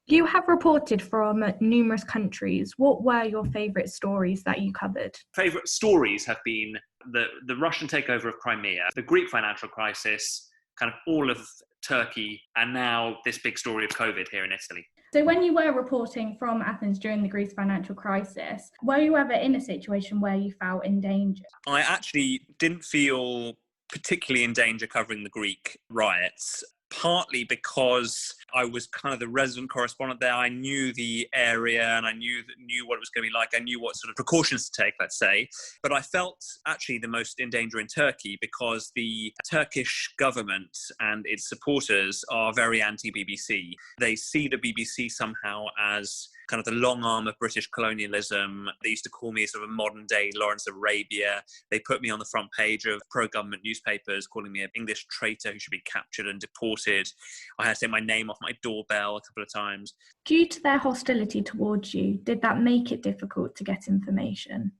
You have reported from numerous countries. What were your favourite stories that you covered? Favourite stories have been the Russian takeover of Crimea, the Greek financial crisis, kind of all of Turkey, and now this big story of COVID here in Italy. So when you were reporting from Athens during the Greece financial crisis, were you ever in a situation where you felt in danger? I actually didn't feel particularly in danger covering the Greek riots, partly because I was kind of the resident correspondent there. I knew the area and I knew what it was going to be like. I knew what sort of precautions to take, let's say. But I felt actually the most in danger in Turkey because the Turkish government and its supporters are very anti-BBC. They see the BBC somehow as kind of the long arm of British colonialism. They used to call me sort of a modern day Lawrence of Arabia. They put me on the front page of pro-government newspapers, calling me an English traitor who should be captured and deported. I had to take my name off my doorbell a couple of times. Due to their hostility towards you, did that make it difficult to get information?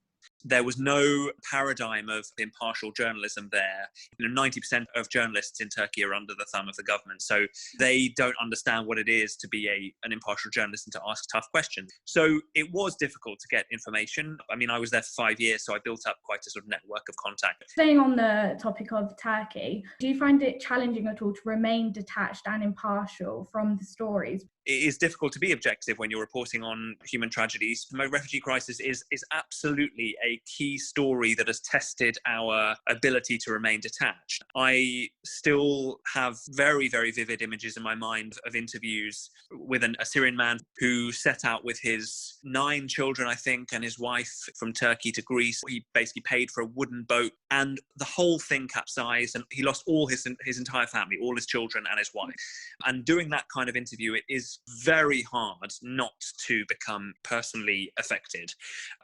There was no paradigm of impartial journalism there. 90% of journalists in Turkey are under the thumb of the government, so they don't understand what it is to be an impartial journalist and to ask tough questions. So it was difficult to get information. I mean, I was there for 5 years, so I built up quite a sort of network of contact. Staying on the topic of Turkey, do you find it challenging at all to remain detached and impartial from the stories? It is difficult to be objective when you're reporting on human tragedies. The refugee crisis is absolutely a key story that has tested our ability to remain detached. I still have very, very vivid images in my mind of interviews with a Syrian man who set out with his 9 children, I think, and his wife from Turkey to Greece. He basically paid for a wooden boat and the whole thing capsized and he lost all his entire family, all his children and his wife. And doing that kind of interview, it is very hard not to become personally affected.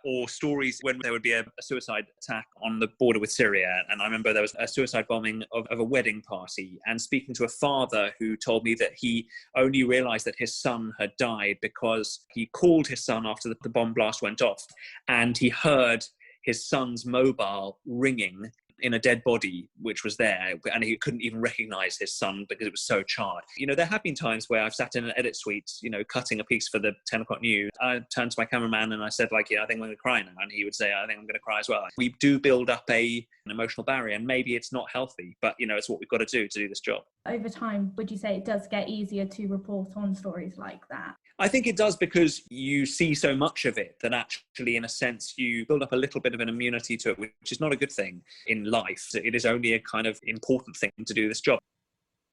Or stories when there would be a suicide attack on the border with Syria. And I remember there was a suicide bombing of a wedding party, and speaking to a father who told me that he only realized that his son had died because he called his son after the bomb blast went off, and he heard his son's mobile ringing in a dead body which was there, and he couldn't even recognize his son because it was so charred. There have been times where I've sat in an edit suite, cutting a piece for the 10 o'clock news. I turned to my cameraman and I said, I think I'm going to cry now. And he would say, I think I'm going to cry as well. We do build up an emotional barrier, and maybe it's not healthy, but it's what we've got to do this job. Over time, would you say it does get easier to report on stories like that? I think it does, because you see so much of it that actually, in a sense, you build up a little bit of an immunity to it, which is not a good thing in life. It is only a kind of important thing to do this job.